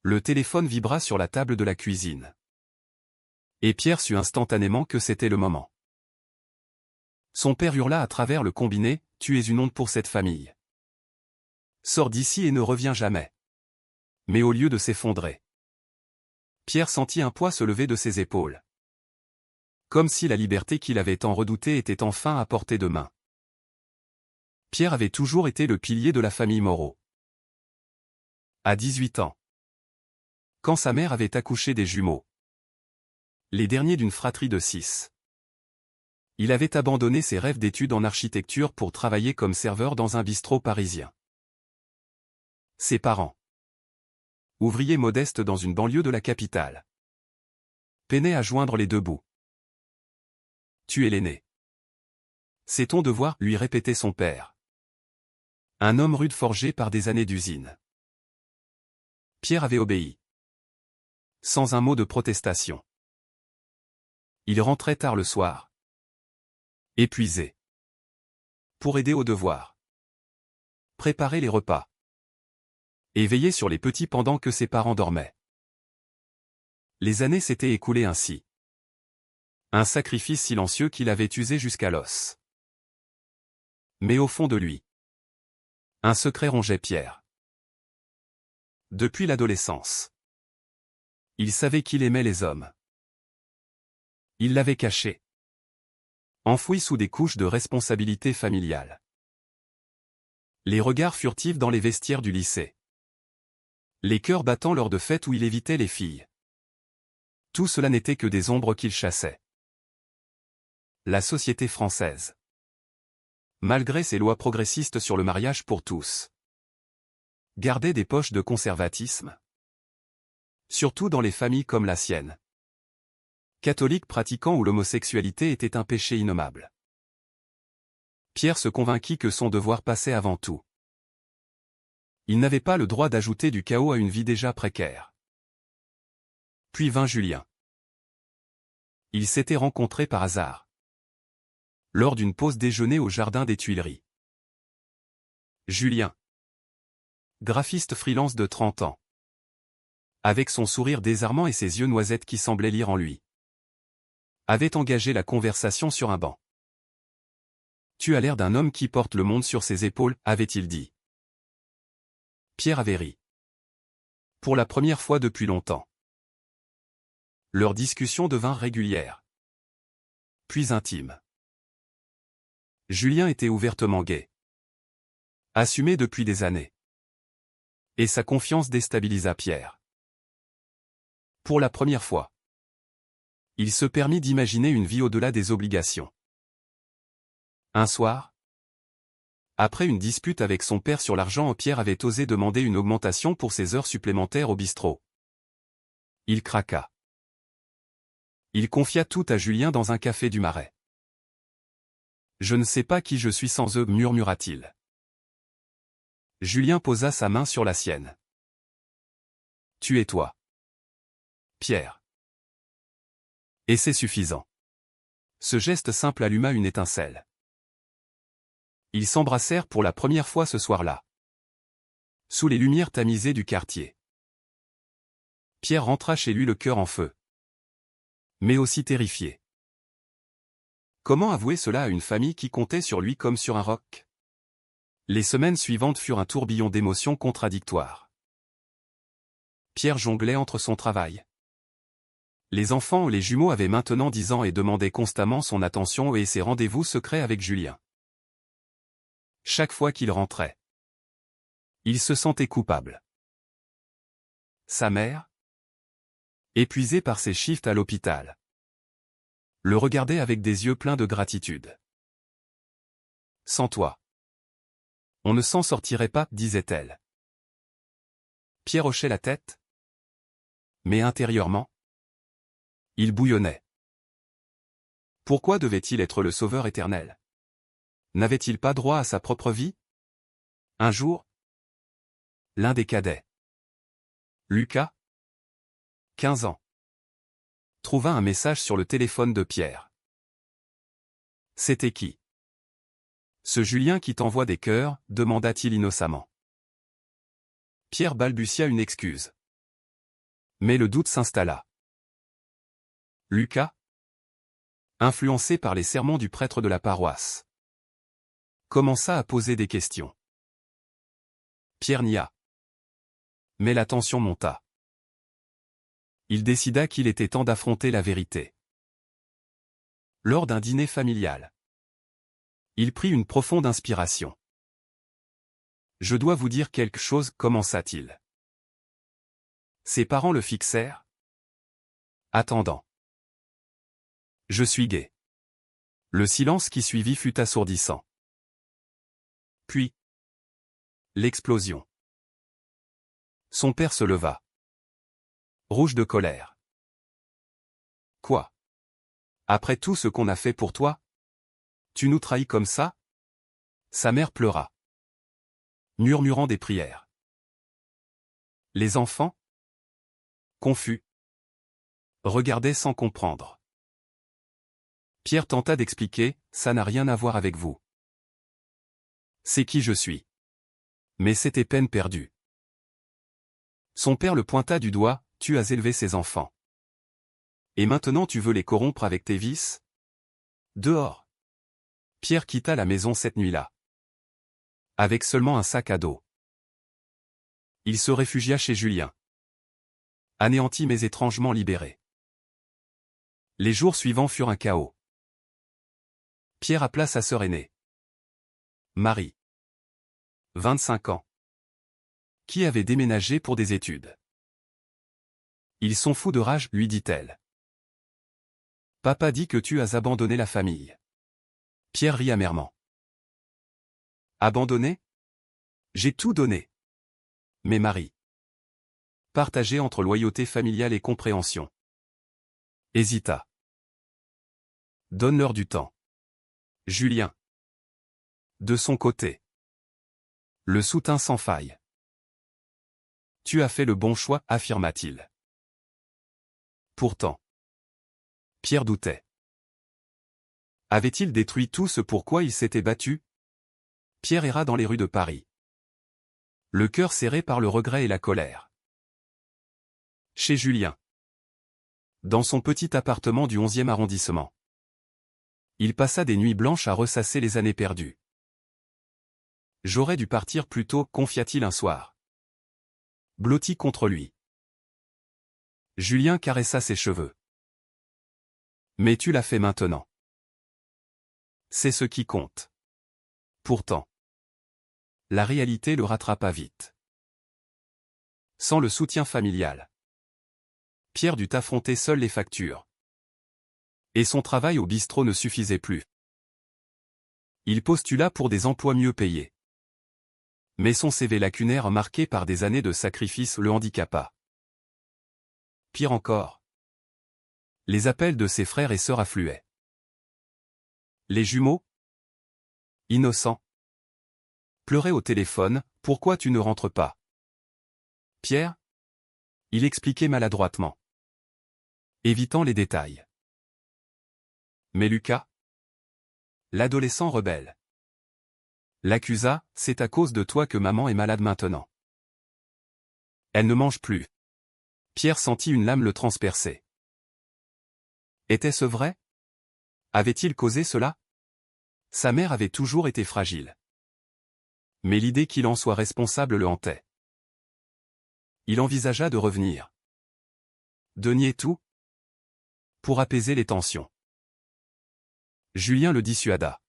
Le téléphone vibra sur la table de la cuisine. Et Pierre sut instantanément que c'était le moment. Son père hurla à travers le combiné, « Tu es une honte pour cette famille. Sors d'ici et ne reviens jamais. » Mais au lieu de s'effondrer, Pierre sentit un poids se lever de ses épaules. Comme si la liberté qu'il avait tant redoutée était enfin à portée de main. Pierre avait toujours été le pilier de la famille Moreau. À 18 ans, quand sa mère avait accouché des jumeaux, les derniers d'une fratrie de 6, il avait abandonné ses rêves d'études en architecture pour travailler comme serveur dans un bistrot parisien. Ses parents, ouvriers modestes dans une banlieue de la capitale, peinaient à joindre les deux bouts. « Tu es l'aîné. C'est ton devoir, » lui répétait son père. Un homme rude forgé par des années d'usine. Pierre avait obéi. Sans un mot de protestation. Il rentrait tard le soir. Épuisé. Pour aider aux devoirs. Préparer les repas. Et veiller sur les petits pendant que ses parents dormaient. Les années s'étaient écoulées ainsi. Un sacrifice silencieux qu'il avait usé jusqu'à l'os. Mais au fond de lui, un secret rongeait Pierre. Depuis l'adolescence, il savait qu'il aimait les hommes. Il l'avait caché. Enfoui sous des couches de responsabilité familiale. Les regards furtifs dans les vestiaires du lycée. Les cœurs battants lors de fêtes où il évitait les filles. Tout cela n'était que des ombres qu'il chassait. La société française, malgré ses lois progressistes sur le mariage pour tous, gardait des poches de conservatisme. Surtout dans les familles comme la sienne. Catholiques pratiquants où l'homosexualité était un péché innommable. Pierre se convainquit que son devoir passait avant tout. Il n'avait pas le droit d'ajouter du chaos à une vie déjà précaire. Puis vint Julien. Ils s'étaient rencontrés par hasard. Lors d'une pause déjeuner au jardin des Tuileries. Julien, graphiste freelance de 30 ans. Avec son sourire désarmant et ses yeux noisettes qui semblaient lire en lui, avait engagé la conversation sur un banc. « Tu as l'air d'un homme qui porte le monde sur ses épaules », avait-il dit. Pierre avait ri. Pour la première fois depuis longtemps. Leur discussion devint régulière. Puis intime. Julien était ouvertement gai. Assumé depuis des années. Et sa confiance déstabilisa Pierre. Pour la première fois, il se permit d'imaginer une vie au-delà des obligations. Un soir, après une dispute avec son père sur l'argent, Pierre avait osé demander une augmentation pour ses heures supplémentaires au bistrot. Il craqua. Il confia tout à Julien dans un café du Marais. « Je ne sais pas qui je suis sans eux », murmura-t-il. Julien posa sa main sur la sienne. « Tu es toi, Pierre. » Et c'est suffisant. Ce geste simple alluma une étincelle. Ils s'embrassèrent pour la première fois ce soir-là. Sous les lumières tamisées du quartier. Pierre rentra chez lui le cœur en feu. Mais aussi terrifié. Comment avouer cela à une famille qui comptait sur lui comme sur un roc? Les semaines suivantes furent un tourbillon d'émotions contradictoires. Pierre jonglait entre son travail. Les enfants, les jumeaux avaient maintenant 10 ans et demandaient constamment son attention et ses rendez-vous secrets avec Julien. Chaque fois qu'il rentrait, il se sentait coupable. Sa mère, épuisée par ses shifts à l'hôpital, le regardait avec des yeux pleins de gratitude. « Sans toi, on ne s'en sortirait pas », disait-elle. Pierre hochait la tête. Mais intérieurement, il bouillonnait. Pourquoi devait-il être le sauveur éternel? N'avait-il pas droit à sa propre vie? Un jour, l'un des cadets, Lucas, 15 ans, trouva un message sur le téléphone de Pierre. C'était qui? Ce Julien qui t'envoie des cœurs, demanda-t-il innocemment. Pierre balbutia une excuse. Mais le doute s'installa. Lucas, influencé par les sermons du prêtre de la paroisse, commença à poser des questions. Pierre nia. Mais la tension monta. Il décida qu'il était temps d'affronter la vérité. Lors d'un dîner familial, il prit une profonde inspiration. « Je dois vous dire quelque chose », commença-t-il. Ses parents le fixèrent. Attendant. « Je suis gay. » Le silence qui suivit fut assourdissant. Puis, l'explosion. Son père se leva. Rouge de colère. « Quoi? Après tout ce qu'on a fait pour toi? Tu nous trahis comme ça ?» Sa mère pleura, murmurant des prières. Les enfants, confus, regardaient sans comprendre. Pierre tenta d'expliquer, « Ça n'a rien à voir avec vous. C'est qui je suis. » Mais c'était peine perdue. Son père le pointa du doigt, « Tu as élevé ces enfants. Et maintenant tu veux les corrompre avec tes vices? Dehors !» Pierre quitta la maison cette nuit-là. Avec seulement un sac à dos. Il se réfugia chez Julien. Anéanti mais étrangement libéré. Les jours suivants furent un chaos. Pierre appela sa sœur aînée, Marie, 25 ans, qui avait déménagé pour des études. « Ils sont fous de rage », lui dit-elle. « Papa dit que tu as abandonné la famille. » Pierre rit amèrement. « Abandonné? J'ai tout donné. » Mais Marie, partagée entre loyauté familiale et compréhension, hésita. « Donne-leur du temps. » Julien, de son côté, le soutint sans faille. « Tu as fait le bon choix », affirma-t-il. Pourtant, Pierre doutait. Avait-il détruit tout ce pour quoi il s'était battu? Pierre erra dans les rues de Paris, le cœur serré par le regret et la colère. Chez Julien, dans son petit appartement du 11e arrondissement, il passa des nuits blanches à ressasser les années perdues. « J'aurais dû partir plus tôt », confia-t-il un soir, blotti contre lui. Julien caressa ses cheveux. « Mais tu l'as fait maintenant. C'est ce qui compte. » Pourtant, la réalité le rattrapa vite. Sans le soutien familial, Pierre dut affronter seul les factures. Et son travail au bistrot ne suffisait plus. Il postula pour des emplois mieux payés. Mais son CV lacunaire marqué par des années de sacrifice le handicapa. Pire encore, les appels de ses frères et sœurs affluaient. Les jumeaux, innocents, pleuraient au téléphone, « Pourquoi tu ne rentres pas? » Pierre, il expliquait maladroitement, évitant les détails. Mais Lucas, l'adolescent rebelle, l'accusa, « C'est à cause de toi que maman est malade maintenant. Elle ne mange plus. » Pierre sentit une lame le transpercer. Était-ce vrai? Avait-il causé cela? Sa mère avait toujours été fragile. Mais l'idée qu'il en soit responsable le hantait. Il envisagea de revenir. De nier tout? Pour apaiser les tensions. Julien le dissuada.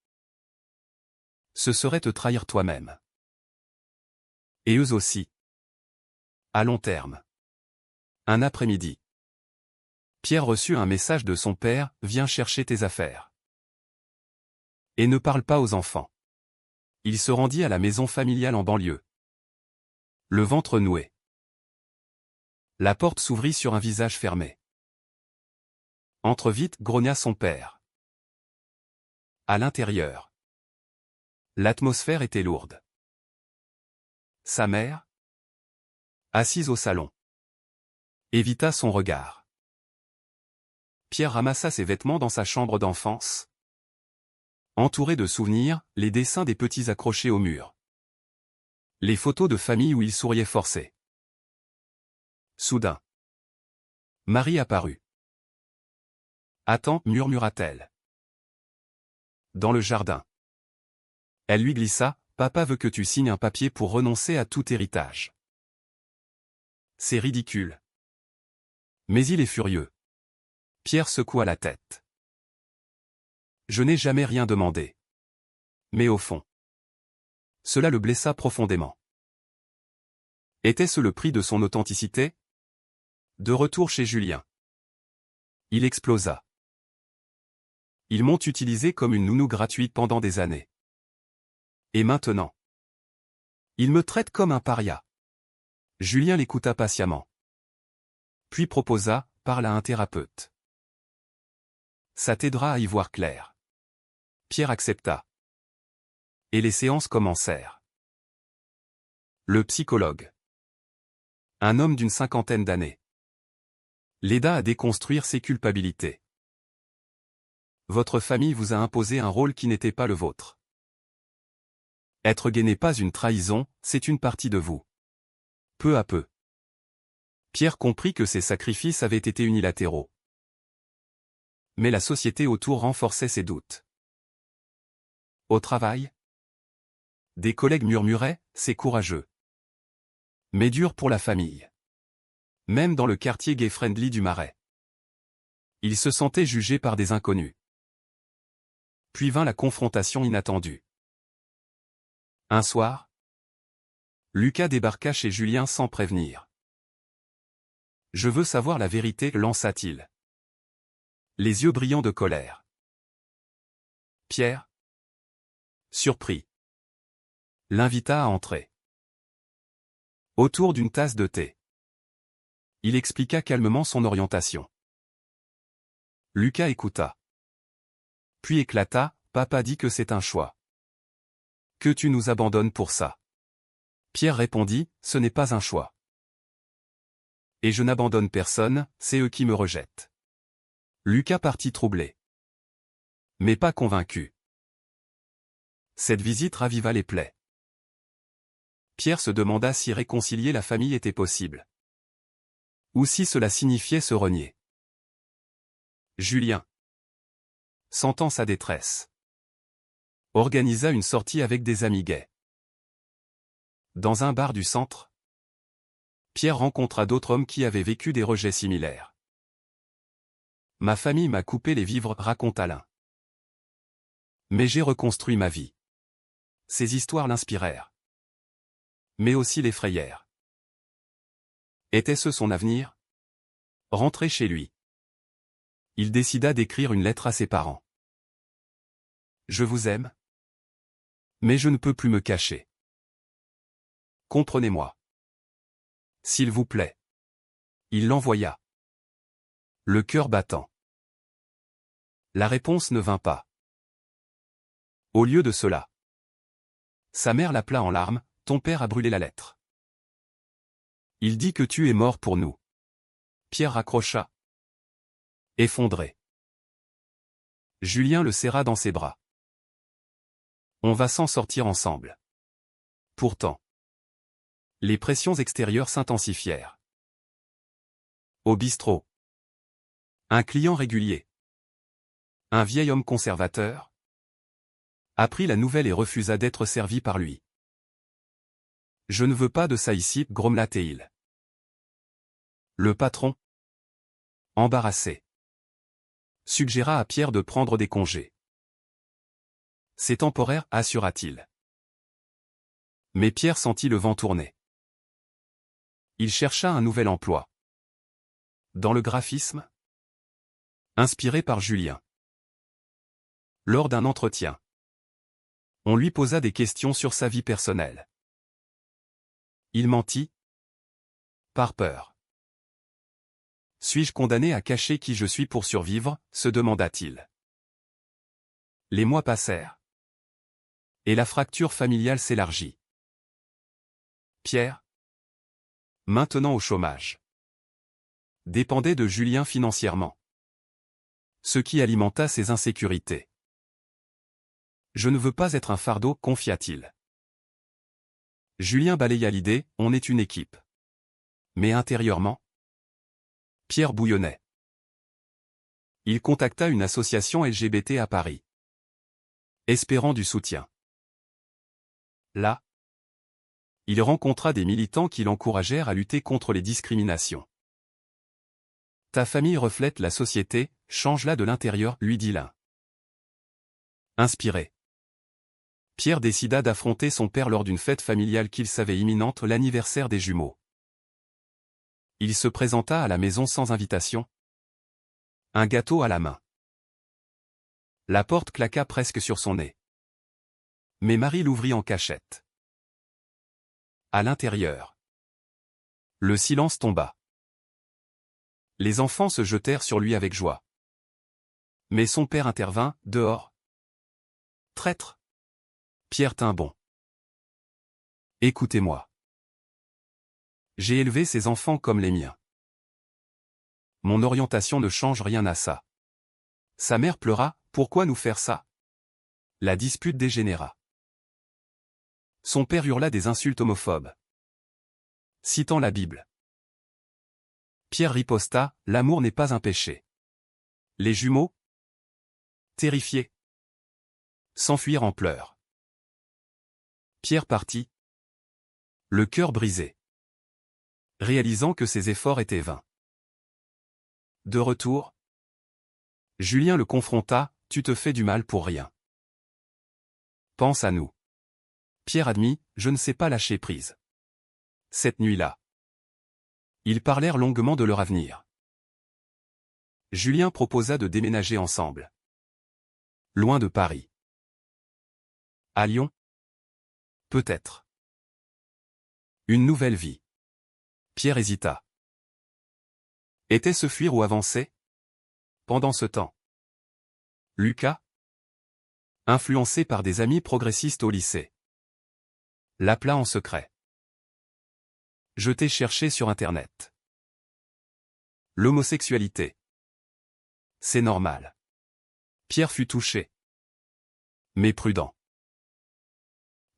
Ce serait te trahir toi-même. Et eux aussi. À long terme. Un après-midi, Pierre reçut un message de son père, « Viens chercher tes affaires. Et ne parle pas aux enfants. » Il se rendit à la maison familiale en banlieue. Le ventre noué. La porte s'ouvrit sur un visage fermé. « Entre vite », grogna son père. À l'intérieur, l'atmosphère était lourde. Sa mère, assise au salon, évita son regard. Pierre ramassa ses vêtements dans sa chambre d'enfance. Entouré de souvenirs, les dessins des petits accrochés au mur. Les photos de famille où il souriait forcé. Soudain, Marie apparut. Attends, murmura-t-elle. Dans le jardin. Elle lui glissa, papa veut que tu signes un papier pour renoncer à tout héritage. C'est ridicule. Mais il est furieux. Pierre secoua la tête. Je n'ai jamais rien demandé. Mais au fond. Cela le blessa profondément. Était-ce le prix de son authenticité? De retour chez Julien. Il explosa. Ils m'ont utilisé comme une nounou gratuite pendant des années. Et maintenant? Ils me traitent comme un paria. Julien l'écouta patiemment. Puis proposa, parle à un thérapeute. Ça t'aidera à y voir clair. Pierre accepta. Et les séances commencèrent. Le psychologue. Un homme d'une cinquantaine d'années. L'aida à déconstruire ses culpabilités. Votre famille vous a imposé un rôle qui n'était pas le vôtre. Être gay n'est pas une trahison, c'est une partie de vous. Peu à peu. Pierre comprit que ses sacrifices avaient été unilatéraux. Mais la société autour renforçait ses doutes. Au travail? Des collègues murmuraient, c'est courageux. Mais dur pour la famille. Même dans le quartier gay-friendly du Marais. Il se sentait jugé par des inconnus. Puis vint la confrontation inattendue. Un soir, Lucas débarqua chez Julien sans prévenir. Je veux savoir la vérité, lança-t-il. Les yeux brillants de colère. Pierre, surpris, l'invita à entrer. Autour d'une tasse de thé. Il expliqua calmement son orientation. Lucas écouta. Puis éclata, papa dit que c'est un choix. Que tu nous abandonnes pour ça. Pierre répondit, ce n'est pas un choix. Et je n'abandonne personne, c'est eux qui me rejettent. Lucas partit troublé. Mais pas convaincu. Cette visite raviva les plaies. Pierre se demanda si réconcilier la famille était possible. Ou si cela signifiait se renier. Julien, sentant sa détresse, organisa une sortie avec des amis gays. Dans un bar du centre, Pierre rencontra d'autres hommes qui avaient vécu des rejets similaires. Ma famille m'a coupé les vivres, raconta l'un. Mais j'ai reconstruit ma vie. Ces histoires l'inspirèrent. Mais aussi l'effrayèrent. Était-ce son avenir? Rentré chez lui. Il décida d'écrire une lettre à ses parents. Je vous aime. Mais je ne peux plus me cacher. Comprenez-moi. S'il vous plaît. Il l'envoya. Le cœur battant. La réponse ne vint pas. Au lieu de cela, sa mère l'appela en larmes, ton père a brûlé la lettre. Il dit que tu es mort pour nous. Pierre raccrocha. Effondré. Julien le serra dans ses bras. On va s'en sortir ensemble. Pourtant, les pressions extérieures s'intensifièrent. Au bistrot. Un client régulier. Un vieil homme conservateur apprit la nouvelle et refusa d'être servi par lui. Je ne veux pas de ça ici, grommela-t-il. Le patron, embarrassé, suggéra à Pierre de prendre des congés. C'est temporaire, assura-t-il. Mais Pierre sentit le vent tourner. Il chercha un nouvel emploi. Dans le graphisme, inspiré par Julien. Lors d'un entretien, on lui posa des questions sur sa vie personnelle. Il mentit. Par peur. Suis-je condamné à cacher qui je suis pour survivre, se demanda-t-il. Les mois passèrent. Et la fracture familiale s'élargit. Pierre, maintenant au chômage, dépendait de Julien financièrement. Ce qui alimenta ses insécurités. Je ne veux pas être un fardeau, confia-t-il. Julien balaya l'idée, on est une équipe. Mais intérieurement, Pierre bouillonnait. Il contacta une association LGBT à Paris, espérant du soutien. Là, il rencontra des militants qui l'encouragèrent à lutter contre les discriminations. Ta famille reflète la société, change-la de l'intérieur, lui dit l'un. Inspiré, Pierre décida d'affronter son père lors d'une fête familiale qu'il savait imminente, l'anniversaire des jumeaux. Il se présenta à la maison sans invitation, un gâteau à la main. La porte claqua presque sur son nez. Mais Marie l'ouvrit en cachette. À l'intérieur, le silence tomba. Les enfants se jetèrent sur lui avec joie. Mais son père intervint, dehors. Traître. Pierre tint bon. Écoutez-moi. J'ai élevé ces enfants comme les miens. Mon orientation ne change rien à ça. Sa mère pleura, pourquoi nous faire ça? La dispute dégénéra. Son père hurla des insultes homophobes, citant la Bible. Pierre riposta, l'amour n'est pas un péché. Les jumeaux, terrifiés, s'enfuirent en pleurs. Pierre partit, le cœur brisé, réalisant que ses efforts étaient vains. De retour, Julien le confronta, tu te fais du mal pour rien. Pense à nous. Pierre admit, je ne sais pas lâcher prise. Cette nuit-là, ils parlèrent longuement de leur avenir. Julien proposa de déménager ensemble. Loin de Paris. À Lyon? Peut-être. Une nouvelle vie. Pierre hésita. Était-ce fuir ou avancer? Pendant ce temps, Lucas, influencé par des amis progressistes au lycée, l'appela en secret. Je t'ai cherché sur Internet. L'homosexualité. C'est normal. Pierre fut touché, mais prudent.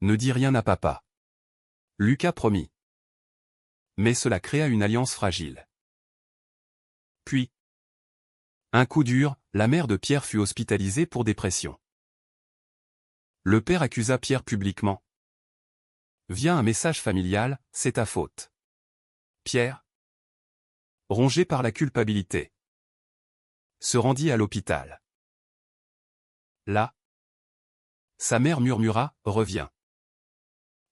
Ne dis rien à papa. Lucas promit. Mais cela créa une alliance fragile. Puis, un coup dur, la mère de Pierre fut hospitalisée pour dépression. Le père accusa Pierre publiquement. Via un message familial, c'est ta faute. Pierre, rongé par la culpabilité, se rendit à l'hôpital. Là, sa mère murmura, reviens.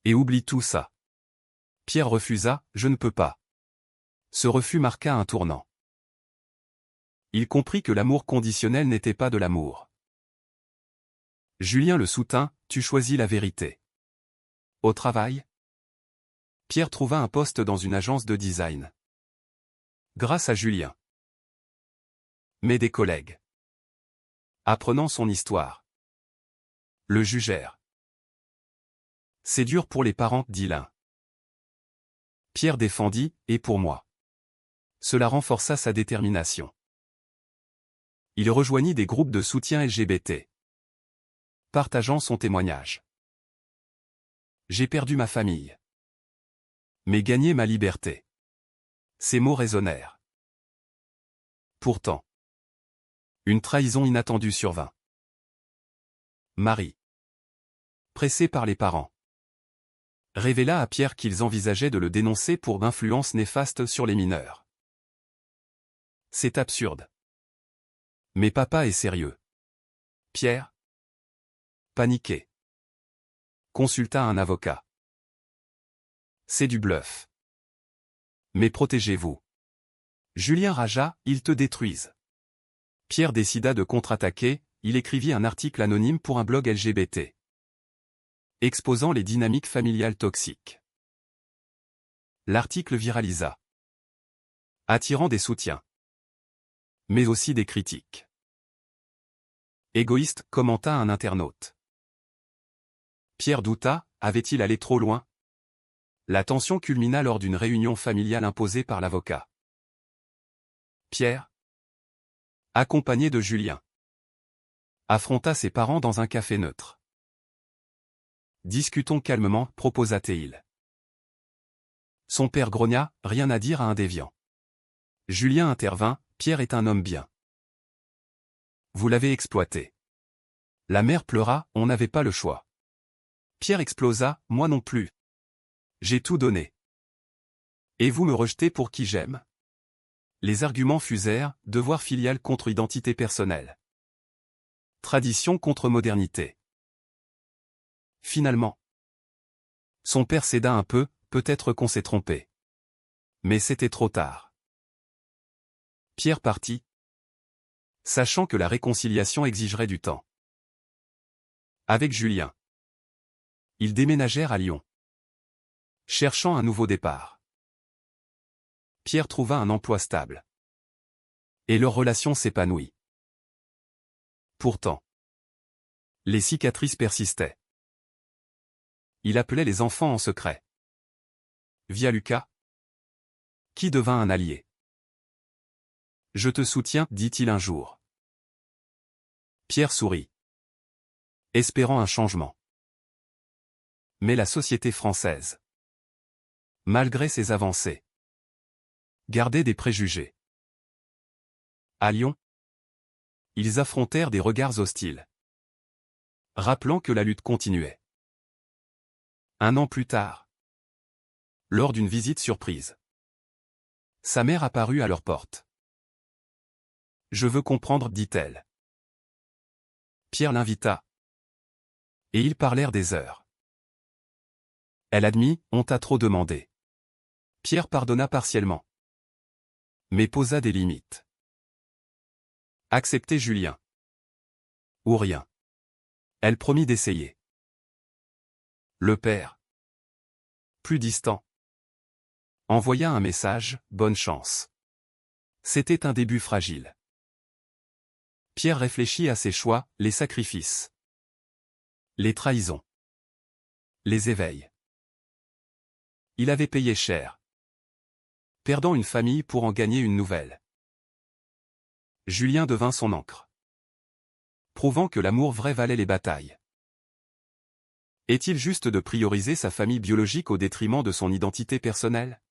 Et oublie tout ça. Pierre refusa, je ne peux pas. Ce refus marqua un tournant. Il comprit que l'amour conditionnel n'était pas de l'amour. Julien le soutint, tu choisis la vérité. Au travail, Pierre trouva un poste dans une agence de design. Grâce à Julien. Mais des collègues, apprenant son histoire, le jugèrent. C'est dur pour les parents, dit l'un. Pierre défendit, et pour moi. Cela renforça sa détermination. Il rejoignit des groupes de soutien LGBT, partageant son témoignage. J'ai perdu ma famille, mais gagné ma liberté. Ces mots résonnèrent. Pourtant, une trahison inattendue survint. Marie, pressée par les parents, révéla à Pierre qu'ils envisageaient de le dénoncer pour influence néfaste sur les mineurs. C'est absurde. Mais papa est sérieux. Pierre, paniqué, consulta un avocat. C'est du bluff. Mais protégez-vous. Julien ragea, ils te détruisent. Pierre décida de contre-attaquer, il écrivit un article anonyme pour un blog LGBT, exposant les dynamiques familiales toxiques. L'article viralisa, attirant des soutiens, mais aussi des critiques. Égoïste, commenta un internaute. Pierre douta, avait-il allé trop loin? La tension culmina lors d'une réunion familiale imposée par l'avocat. Pierre, accompagné de Julien, affronta ses parents dans un café neutre. Discutons calmement, proposa-t-il. Son père grogna, rien à dire à un déviant. Julien intervint, Pierre est un homme bien. Vous l'avez exploité. La mère pleura, on n'avait pas le choix. Pierre explosa, moi non plus. J'ai tout donné. Et vous me rejetez pour qui j'aime. Les arguments fusèrent, devoir filial contre identité personnelle. Tradition contre modernité. Finalement. Son père céda un peu, peut-être qu'on s'est trompé. Mais c'était trop tard. Pierre partit, sachant que la réconciliation exigerait du temps. Avec Julien. Ils déménagèrent à Lyon, cherchant un nouveau départ. Pierre trouva un emploi stable. Et leur relation s'épanouit. Pourtant, les cicatrices persistaient. Il appelait les enfants en secret. Via Lucas, qui devint un allié. Je te soutiens, dit-il un jour. Pierre sourit, espérant un changement. Mais la société française, malgré ses avancées, gardait des préjugés. À Lyon, ils affrontèrent des regards hostiles, rappelant que la lutte continuait. Un an plus tard, lors d'une visite surprise, sa mère apparut à leur porte. Je veux comprendre, dit-elle. Pierre l'invita. Et ils parlèrent des heures. Elle admit, on t'a trop demandé. Pierre pardonna partiellement. Mais posa des limites. Accepter Julien. Ou rien. Elle promit d'essayer. Le père, plus distant, envoya un message, bonne chance. C'était un début fragile. Pierre réfléchit à ses choix, les sacrifices, les trahisons, les éveils. Il avait payé cher, perdant une famille pour en gagner une nouvelle. Julien devint son ancre, prouvant que l'amour vrai valait les batailles. Est-il juste de prioriser sa famille biologique au détriment de son identité personnelle ?